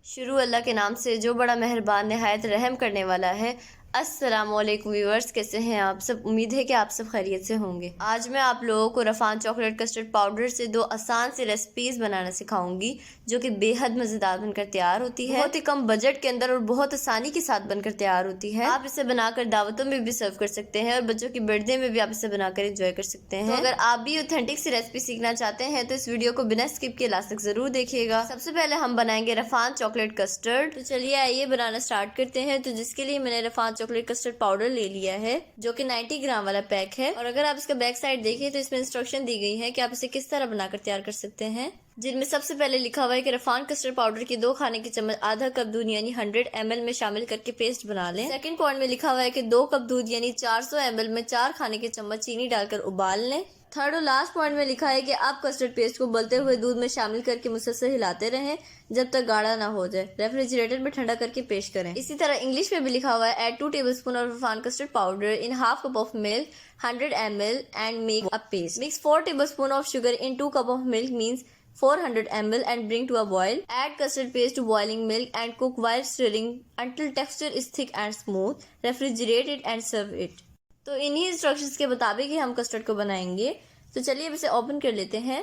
शुरू अल्लाह के नाम से जो बड़ा मेहरबान नहायत रहम करने वाला है। अस्सलाम वालेकुम व्यूअर्स, कैसे हैं आप सब? उम्मीद है कि आप सब खैरियत से होंगे। आज मैं आप लोगों को रफ़ान चॉकलेट कस्टर्ड पाउडर से दो आसान सी रेसिपीज़ बनाना सिखाऊंगी जो कि बेहद मज़ेदार बनकर तैयार होती है। बहुत ही कम बजट के अंदर और बहुत आसानी के साथ बनकर तैयार होती है। आप इसे बनाकर दावतों में भी सर्व कर सकते हैं और बच्चों की बर्थडे में भी आप इसे बनाकर इंजॉय कर सकते हैं। तो अगर आप भी ऑथेंटिक सी रेसिपी सीखना चाहते हैं तो इस वीडियो को बिना स्किप किए लास्ट तक जरूर देखिएगा। सबसे पहले हम बनाएंगे रफ़ान चॉकलेट कस्टर्ड। तो चलिए आइए बनाना स्टार्ट करते हैं। तो जिसके लिए मैंने रफ़ान चॉकलेट कस्टर्ड पाउडर ले लिया है जो कि 90 ग्राम वाला पैक है। और अगर आप इसका बैक साइड देखें तो इसमें इंस्ट्रक्शन दी गई है कि आप इसे किस तरह बनाकर तैयार कर सकते हैं, जिनमें सबसे पहले लिखा हुआ है कि रफ़ान कस्टर्ड पाउडर की 2 खाने की चम्मच आधा कप दूध यानी 100 ml में शामिल करके पेस्ट बना लें। सेकंड पॉइंट में लिखा हुआ है कि 2 कप दूध यानी 400 ml में 4 खाने की चम्मच चीनी डालकर उबाल लें। थर्ड और लास्ट पॉइंट में लिखा है कि आप कस्टर्ड पेस्ट को उबलते हुए दूध में शामिल करके मुसलसल हिलाते रहें जब तक गाढ़ा ना हो जाए। रेफ्रिजरेटर में ठंडा करके पेश करें। इसी तरह इंग्लिश में भी लिखा हुआ है add 2 tablespoon of Rafhan custard powder in half cup of milk 100 ml and make a paste. Mix 4 tablespoon of sugar in 2 cup of milk means 400 ml and bring to a boil. Add custard paste to boiling milk and cook while stirring until texture is thick and smooth. Refrigerate it and serve it. तो इन्हीं instructions के मुताबिक ही हम custard को बनाएंगे। तो चलिए अब इसे ओपन कर लेते हैं।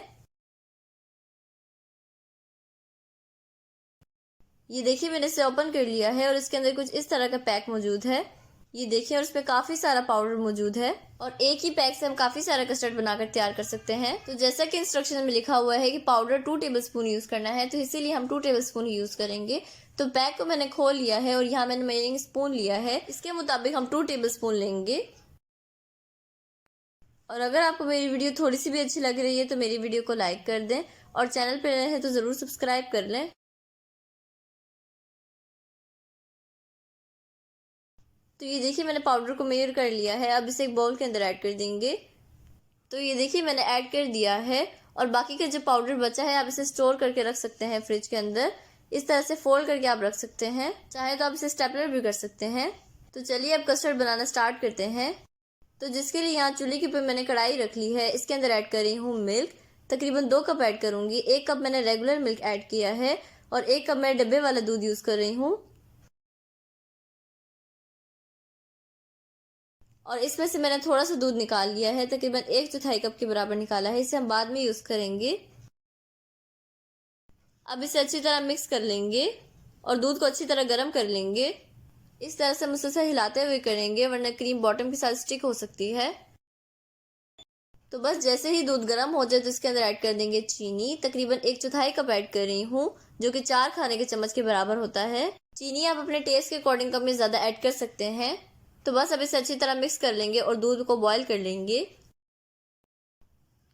ये देखिए मैंने इसे ओपन कर लिया है और इसके अंदर कुछ इस तरह का पैक मौजूद है। ये देखिए और इसमें काफी सारा पाउडर मौजूद है और एक ही पैक से हम काफी सारा कस्टर्ड बनाकर तैयार कर सकते हैं। तो जैसा कि इंस्ट्रक्शन में लिखा हुआ है कि पाउडर 2 टेबलस्पून यूज करना है, तो इसीलिए हम 2 टेबलस्पून यूज करेंगे। तो पैक को मैंने खोल लिया है और यहाँ मैंने मेजरिंग स्पून लिया है, इसके मुताबिक हम 2 टेबलस्पून लेंगे। और अगर आपको मेरी वीडियो थोड़ी सी भी अच्छी लग रही है तो मेरी वीडियो को लाइक कर दें और चैनल पर नए हैं तो ज़रूर सब्सक्राइब कर लें। तो ये देखिए मैंने पाउडर को मेजर कर लिया है। अब इसे एक बाउल के अंदर ऐड कर देंगे। तो ये देखिए मैंने ऐड कर दिया है और बाकी का जो पाउडर बचा है आप इसे स्टोर करके रख सकते हैं फ्रिज के अंदर। इस तरह से फोल्ड करके आप रख सकते हैं, चाहे तो आप इसे स्टेपलर भी कर सकते हैं। तो चलिए अब कस्टर्ड बनाना स्टार्ट करते हैं। तो जिसके लिए यहाँ चूल्हे के ऊपर मैंने कढ़ाई रख ली है, इसके अंदर ऐड कर रही हूँ मिल्क। तकरीबन 2 कप ऐड करूंगी। 1 कप मैंने रेगुलर मिल्क ऐड किया है और 1 कप मैं डब्बे वाला दूध यूज कर रही हूँ। और इसमें से मैंने थोड़ा सा दूध निकाल लिया है, तकरीबन 1/4 कप के बराबर निकाला है। इसे हम बाद में यूज करेंगे। अब इसे अच्छी तरह मिक्स कर लेंगे और दूध को अच्छी तरह गर्म कर लेंगे। इस तरह से मुसलसल हिलाते हुए करेंगे वरना क्रीम बॉटम के साथ स्टिक हो सकती है। तो बस जैसे ही दूध गर्म हो जाए तो इसके अंदर ऐड कर देंगे चीनी। तकरीबन 1/4 कप ऐड कर रही हूँ जो कि 4 खाने के चम्मच के बराबर होता है। चीनी आप अपने टेस्ट के अकॉर्डिंग कम या ज्यादा ऐड कर सकते हैं। तो बस अब इसे अच्छी तरह मिक्स कर लेंगे और दूध को बॉईल कर लेंगे।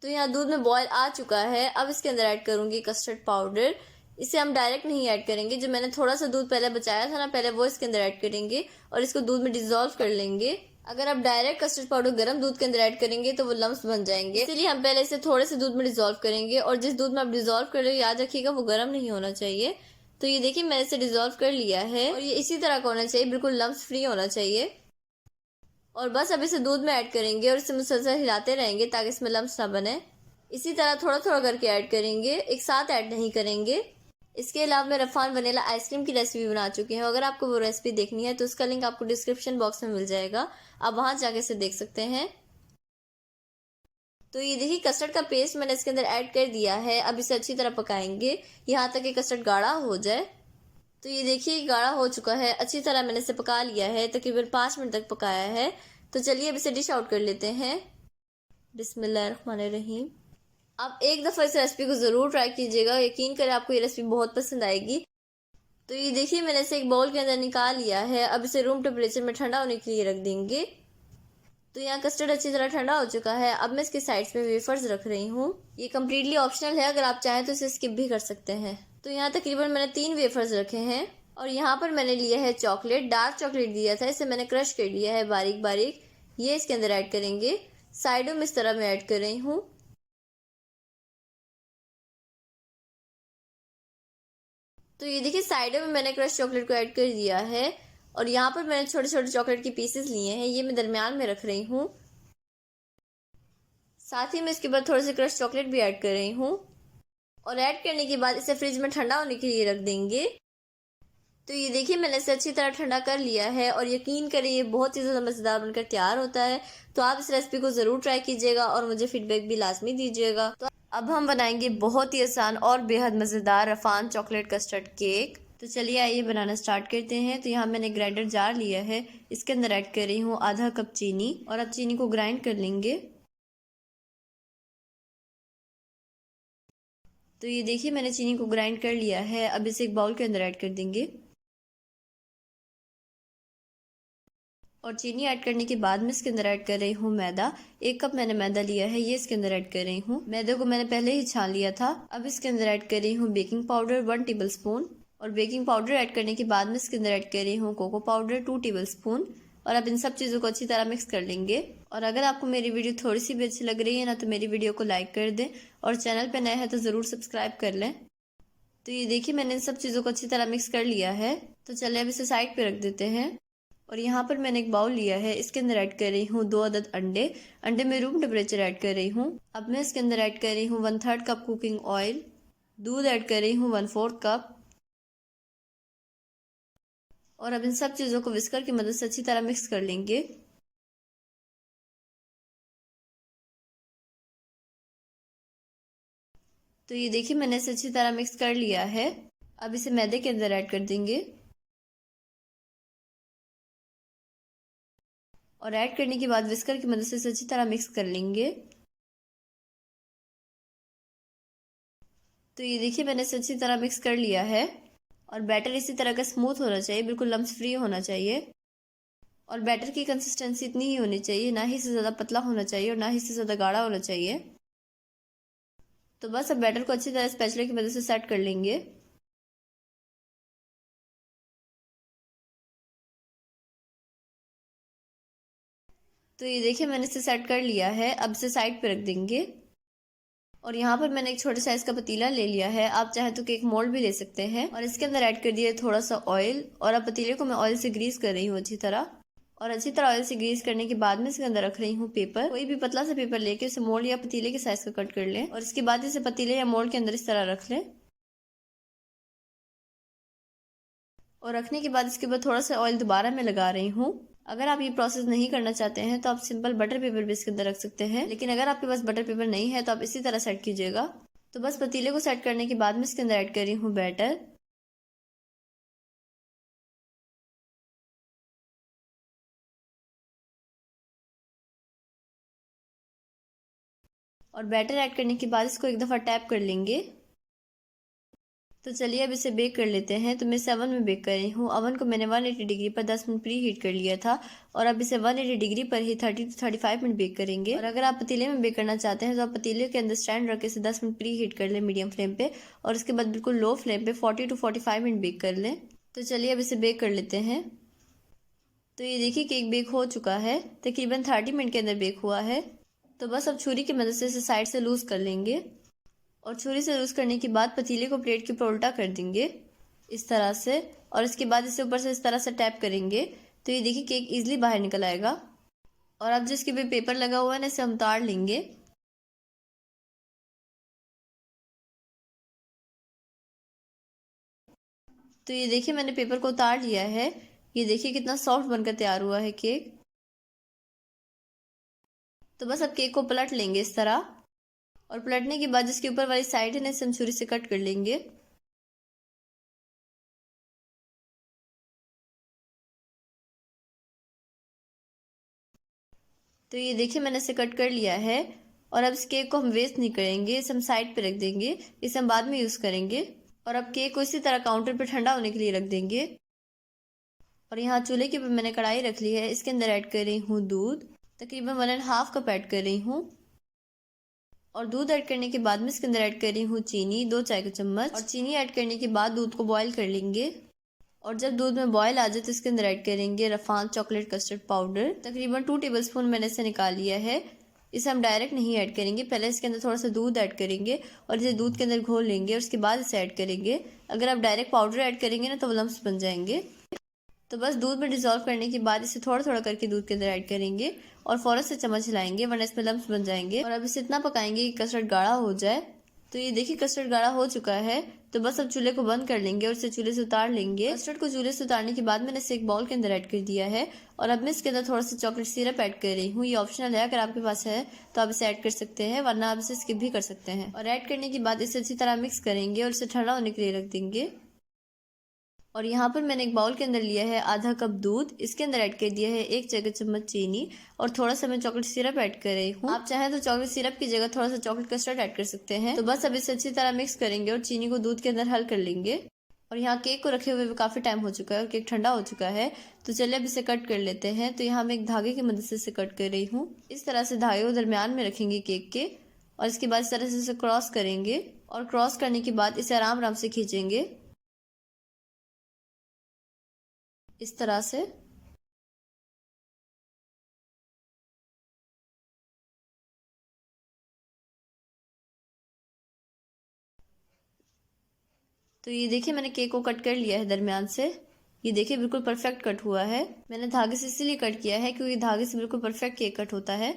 तो यहाँ दूध में बॉईल आ चुका है। अब इसके अंदर ऐड करूंगी कस्टर्ड पाउडर। इसे हम डायरेक्ट नहीं ऐड करेंगे, जो मैंने थोड़ा सा दूध पहले बचाया था ना, पहले वो इसके अंदर ऐड करेंगे और इसको दूध में डिजोल्व कर लेंगे। अगर आप डायरेक्ट कस्टर्ड पाउडर गर्म दूध के अंदर ऐड करेंगे तो वो लम्स बन जाएंगे, इसीलिए हम पहले इसे थोड़े से दूध में डिजोल्व करेंगे। और जिस दूध में आप डिजोल्व कर रहे हो याद रखिएगा वो गर्म नहीं होना चाहिए। तो ये देखिए मैंने इसे डिजोल्व कर लिया है और ये इसी तरह का होना चाहिए, बिल्कुल लम्स फ्री होना चाहिए। और बस अब इसे दूध में ऐड करेंगे और इसे मुसलसल हिलाते रहेंगे ताकि इसमें लम्स ना बने। इसी तरह थोड़ा थोड़ा करके ऐड करेंगे, एक साथ ऐड नहीं करेंगे। इसके अलावा मैं रफ़ान वनीला आइसक्रीम की रेसिपी बना चुकी हूँ। अगर आपको वो रेसिपी देखनी है तो उसका लिंक आपको डिस्क्रिप्शन बॉक्स में मिल जाएगा, आप वहां जाके से देख सकते हैं। तो ये देखिए कस्टर्ड का पेस्ट मैंने इसके अंदर ऐड कर दिया है। अब इसे अच्छी तरह पकाएंगे यहाँ तक कि कस्टर्ड गाढ़ा हो जाए। तो ये देखिए गाढ़ा हो चुका है, अच्छी तरह मैंने इसे पका लिया है, तकरीबन 5 मिनट तक पकाया है। तो चलिए अब इसे डिश आउट कर लेते हैं। बिस्मिल्लाहिर्रहमानिर्रहीम। आप एक दफ़ा इस रेसिपी को ज़रूर ट्राई कीजिएगा, यकीन करें आपको ये रेसिपी बहुत पसंद आएगी। तो ये देखिए मैंने इसे एक बाउल के अंदर निकाल लिया है। अब इसे रूम टेम्परेचर में ठंडा होने के लिए रख देंगे। तो यहाँ कस्टर्ड अच्छी तरह ठंडा हो चुका है। अब मैं इसके साइड्स में वेफर्स रख रही हूँ। ये कम्प्लीटली ऑप्शनल है, अगर आप चाहें तो इसे स्किप भी कर सकते हैं। तो यहाँ तकरीबन मैंने 3 वेफर्स रखे हैं और यहाँ पर मैंने लिया है चॉकलेट, डार्क चॉकलेट दिया था, इसे मैंने क्रश कर लिया है बारीक बारीक। ये इसके अंदर ऐड करेंगे। साइडों में इस तरह मैं ऐड कर रही हूँ। तो ये देखिए साइडों में मैंने क्रश चॉकलेट को ऐड कर दिया है और यहाँ पर मैंने छोटे छोटे चॉकलेट के पीसेस लिए हैं, ये मैं दरमियान में रख रही हूँ। साथ ही मैं इसके बाद थोड़े से क्रश चॉकलेट भी ऐड कर रही हूँ और ऐड करने के बाद इसे फ्रिज में ठंडा होने के लिए रख देंगे। तो ये देखिए मैंने इसे अच्छी तरह ठंडा कर लिया है और यकीन करें ये बहुत ही ज़्यादा मज़ेदार बनकर तैयार होता है। तो आप इस रेसिपी को ज़रूर ट्राई कीजिएगा और मुझे फीडबैक भी लाजमी दीजिएगा। तो अब हम बनाएंगे बहुत ही आसान और बेहद मज़ेदार रफ़ान चॉकलेट कस्टर्ड केक। तो चलिए आइए बनाना स्टार्ट करते हैं। तो यहाँ मैंने ग्राइंडर जार लिया है, इसके अंदर ऐड कर रही हूँ आधा कप चीनी और अब चीनी को ग्राइंड कर लेंगे। तो ये देखिए मैंने चीनी को ग्राइंड कर लिया है। अब इसे एक बाउल के अंदर ऐड कर देंगे और चीनी ऐड करने के बाद मैं इसके अंदर ऐड कर रही हूँ मैदा। 1 कप मैंने मैदा लिया है, ये इसके अंदर ऐड कर रही हूँ। मैदे को मैंने पहले ही छान लिया था। अब इसके अंदर ऐड कर रही हूँ बेकिंग पाउडर 1 टेबल स्पून और बेकिंग पाउडर ऐड करने के बाद मैं इसके अंदर ऐड कर रही हूँ कोको पाउडर 2 टेबल स्पून और अब इन सब चीज़ों को अच्छी तरह मिक्स कर लेंगे। और अगर आपको मेरी वीडियो थोड़ी सी भी अच्छी लग रही है ना तो मेरी वीडियो को लाइक कर दें और चैनल पर नए हैं तो ज़रूर सब्सक्राइब कर लें। तो ये देखिए मैंने इन सब चीज़ों को अच्छी तरह मिक्स कर लिया है। तो चलिए अब इसे साइड पे रख देते हैं। और यहाँ पर मैंने एक बाउल लिया है, इसके अंदर ऐड कर रही हूँ 2 अदद अंडे। अंडे में रूम टेम्परेचर ऐड कर रही हूँ। अब मैं इसके अंदर ऐड कर रही हूँ 1/3 कप कुकिंग ऑयल। दूध ऐड कर रही हूँ 1/4 कप और अब इन सब चीज़ों को विस्कर की मदद से अच्छी तरह मिक्स कर लेंगे। तो ये देखिए मैंने इसे अच्छी तरह मिक्स कर लिया है। अब इसे मैदे के अंदर ऐड कर देंगे और ऐड करने के बाद विस्कर की मदद से इसे अच्छी तरह मिक्स कर लेंगे। तो ये देखिए मैंने इसे अच्छी तरह मिक्स कर लिया है और बैटर इसी तरह का स्मूथ होना चाहिए, बिल्कुल लम्स फ्री होना चाहिए। और बैटर की कंसिस्टेंसी इतनी ही होनी चाहिए, ना ही से ज़्यादा पतला होना चाहिए और ना ही से ज़्यादा गाढ़ा होना चाहिए। तो बस अब बैटर को अच्छी तरह स्पैचुला की मदद से सेट कर लेंगे। तो ये देखिए मैंने इसे सेट कर लिया है। अब इसे साइड पे रख देंगे और यहाँ पर मैंने एक छोटे साइज का पतीला ले लिया है। आप चाहे तो केक मोल्ड भी ले सकते हैं और इसके अंदर ऐड कर दिया थोड़ा सा ऑयल और अब पतीले को मैं ऑयल से ग्रीस कर रही हूँ अच्छी तरह। और अच्छी तरह ऑयल से ग्रीस करने के बाद में इसके अंदर रख रही हूँ पेपर। कोई भी पतला सा पेपर लेके उसे मोल्ड या पतीले के साइज का कट कर लें और इसके बाद इसे पतीले या मोल्ड के अंदर इस तरह रख लें। और रखने के बाद इसके ऊपर थोड़ा सा ऑयल दोबारा मैं लगा रही हूँ। अगर आप ये प्रोसेस नहीं करना चाहते हैं तो आप सिंपल बटर पेपर भी इसके अंदर रख सकते हैं, लेकिन अगर आपके पास बटर पेपर नहीं है तो आप इसी तरह सेट कीजिएगा। तो बस पतीले को सेट करने के बाद मैं इसके अंदर ऐड कर रही हूँ बैटर और बैटर ऐड करने के बाद इसको एक दफ़ा टैप कर लेंगे। तो चलिए अब इसे बेक कर लेते हैं। तो मैं इसे अवन में बेक कर रही हूँ। अवन को मैंने 180 डिग्री पर 10 मिनट प्री हीट कर लिया था और अब इसे 180 डिग्री पर ही 30 से 35 मिनट बेक करेंगे। और अगर आप पतीले में बेक करना चाहते हैं तो आप पतीले के अंदर स्टैंड रख के इसे 10 मिनट प्री हीट कर लें मीडियम फ्लेम पे और उसके बाद बिल्कुल लो फ्लेम पे 40 से 45 मिनट बेक कर लें। तो चलिए अब इसे बेक कर लेते हैं। तो ये देखिए केक बेक हो चुका है, तकरीबन 30 मिनट के अंदर बेक हुआ है। तो बस अब छुरी की मदद से इसे साइड से लूज़ कर लेंगे और छुरी से लूज़ करने के बाद पतीले को प्लेट के ऊपर उल्टा कर देंगे इस तरह से और इसके बाद इसे ऊपर से इस तरह से टैप करेंगे। तो ये देखिए केक इजीली बाहर निकल आएगा। और अब जिसके भी पेपर लगा हुआ है ना इसे हम उतार लेंगे। तो ये देखिए मैंने पेपर को उतार लिया है। ये देखिए कितना सॉफ्ट बनकर तैयार हुआ है केक। तो बस अब केक को पलट लेंगे इस तरह और पलटने के बाद जिसके ऊपर वाली साइड है ना इसे हम छुरी से कट कर लेंगे। तो ये देखिए मैंने इसे कट कर लिया है और अब इस केक को हम वेस्ट नहीं करेंगे, इसे हम साइड पे रख देंगे, इसे हम बाद में यूज़ करेंगे। और अब केक को इसी तरह काउंटर पे ठंडा होने के लिए रख देंगे। और यहाँ चूल्हे के ऊपर मैंने कढ़ाई रख ली है, इसके अंदर ऐड कर रही हूँ दूध, तकरीबन 1.5 कप ऐड कर रही हूँ। और दूध ऐड करने के बाद में इसके अंदर ऐड कर रही हूँ चीनी 2 चाय का चम्मच और चीनी ऐड करने के बाद दूध को बॉयल कर लेंगे। और जब दूध में बॉयल आ जाए तो इसके अंदर ऐड करेंगे रफान चॉकलेट कस्टर्ड पाउडर, तकरीबन 2 टेबल स्पून मैंने इसे निकाल लिया है। इसे हम डायरेक्ट नहीं ऐड करेंगे, पहले इसके अंदर थोड़ा सा दूध ऐड करेंगे और इसे दूध के अंदर घोल लेंगे और उसके बाद इसे ऐड करेंगे। अगर आप डायरेक्ट पाउडर ऐड करेंगे ना तो वो लम्स बन जाएंगे। तो बस दूध में डिज़ोल्व करने के बाद इसे थोड़ा थोड़ा करके दूध के अंदर ऐड करेंगे और फ़ौरन से चम्मच हिलाएंगे वरना इसमें लम्स बन जाएंगे। और अब इसे इतना पकाएंगे कि कस्टर्ड गाढ़ा हो जाए। तो ये देखिए कस्टर्ड गाढ़ा हो चुका है। तो बस अब चूल्हे को बंद कर लेंगे और इसे चूल्हे से उतार लेंगे। कस्टर्ड को चूल्हे से उतारने के बाद मैंने इसे एक बाउल के अंदर ऐड कर दिया है और अब मैं इसके अंदर थोड़ा सा चॉकलेट सिरप ऐड कर रही हूँ। ये ऑप्शनल है, अगर आपके पास है तो आप इसे ऐड कर सकते हैं, वरना आप इसे स्किप भी कर सकते हैं। और ऐड करने के बाद इसे अच्छी तरह मिक्स करेंगे और इसे ठंडा होने के लिए रख देंगे। और यहाँ पर मैंने एक बाउल के अंदर लिया है आधा कप दूध, इसके अंदर ऐड कर दिया है 1 जगह चम्मच चीनी और थोड़ा सा मैं चॉकलेट सिरप ऐड कर रही हूँ। आप चाहें तो चॉकलेट सिरप की जगह थोड़ा सा चॉकलेट कस्टर्ड ऐड कर सकते हैं। तो बस अब इसे अच्छी तरह मिक्स करेंगे और चीनी को दूध के अंदर हल कर लेंगे। और यहाँ केक को रखे हुए भी काफी टाइम हो चुका है और केक ठंडा हो चुका है, तो चलिए अब इसे कट कर लेते हैं। तो यहाँ मैं एक धागे की मदद से इसे कट कर रही हूँ। इस तरह से धागे को दरमियान में रखेंगे केक के और इसके बाद इस तरह से इसे क्रॉस करेंगे और क्रॉस करने के बाद इसे आराम आराम से खींचेंगे इस तरह से। तो ये देखिए मैंने केक को कट कर लिया है दरमियान से। ये देखिए बिल्कुल परफेक्ट कट हुआ है। मैंने धागे से इसीलिए कट किया है क्योंकि धागे से बिल्कुल परफेक्ट केक कट होता है।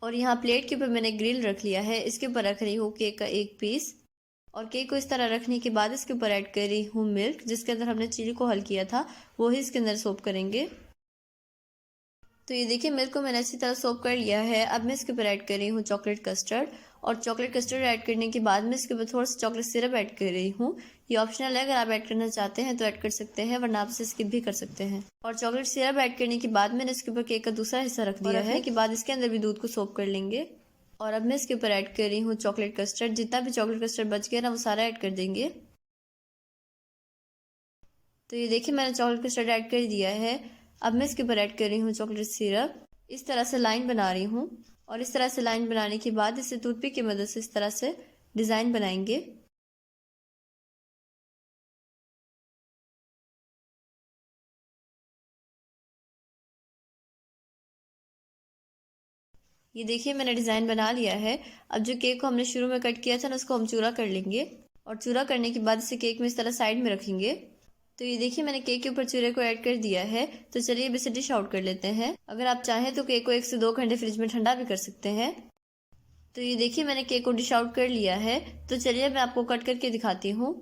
और यहाँ प्लेट के ऊपर मैंने ग्रिल रख लिया है, इसके ऊपर रख रही हूँ केक का एक पीस। और केक को इस तरह रखने के बाद इसके ऊपर ऐड कर रही हूँ मिल्क, जिसके अंदर हमने चीनी को हल किया था, वो ही इसके अंदर सोप करेंगे। तो ये देखिए मिल्क को मैंने अच्छी तरह सोप कर लिया है। अब मैं इसके ऊपर ऐड कर रही हूँ चॉकलेट कस्टर्ड और चॉकलेट कस्टर्ड ऐड करने के बाद मैं इसके ऊपर थोड़ा सा चॉकलेट सिरप ऐड कर रही हूँ। ये ऑप्शनल है, अगर आप ऐड करना चाहते हैं तो ऐड कर सकते हैं, वरना आप इसे स्किप भी कर सकते हैं। और चॉकलेट सिरप ऐड करने के बाद मैंने इसके ऊपर केक का दूसरा हिस्सा रख दिया है। के बाद इसके अंदर भी दूध को सोप कर लेंगे। और अब मैं इसके ऊपर ऐड कर रही हूँ चॉकलेट कस्टर्ड। जितना भी चॉकलेट कस्टर्ड बच गया ना वो सारा ऐड कर देंगे। तो ये देखिए मैंने चॉकलेट कस्टर्ड ऐड कर दिया है। अब मैं इसके ऊपर ऐड कर रही हूँ चॉकलेट सिरप। इस तरह से लाइन बना रही हूँ और इस तरह से लाइन बनाने के बाद इसे टूथपिक की मदद से इस तरह से डिजाइन बनाएंगे। ये देखिए मैंने डिजाइन बना लिया है। अब जो केक को हमने शुरू में कट किया था ना, उसको हम चूरा कर लेंगे और चूरा करने के बाद इसे केक में इस तरह साइड में रखेंगे। तो ये देखिए मैंने केक के ऊपर चूरे को ऐड कर दिया है। तो चलिए अब इसे डिश आउट कर लेते हैं। अगर आप चाहें तो केक को 1 से 2 घंटे फ्रिज में ठंडा भी कर सकते हैं। तो ये देखिए मैंने केक को डिश आउट कर लिया है। तो चलिए मैं आपको कट करके दिखाती हूँ।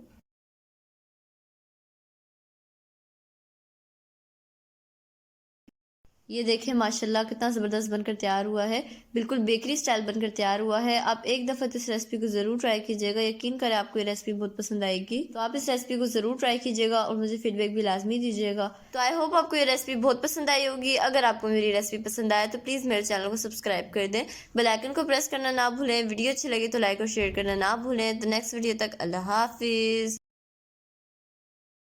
ये देखिए माशाल्लाह कितना ज़बरदस्त बनकर तैयार हुआ है। बिल्कुल बेकरी स्टाइल बनकर तैयार हुआ है। आप एक दफ़ा तो इस रेसिपी को ज़रूर ट्राई कीजिएगा। यकीन करें आपको ये रेसिपी बहुत पसंद आएगी। तो आप इस रेसिपी को ज़रूर ट्राई कीजिएगा और मुझे फीडबैक भी लाजमी दीजिएगा। तो आई होप आपको ये रेसिपी बहुत पसंद आई होगी। अगर आपको मेरी रेसिपी पसंद आए तो प्लीज़ मेरे चैनल को सब्सक्राइब कर दें, बेल आइकन को प्रेस करना ना भूलें। वीडियो अच्छी लगी तो लाइक और शेयर करना ना भूलें। तो नेक्स्ट वीडियो तक अल्लाह हाफिज़।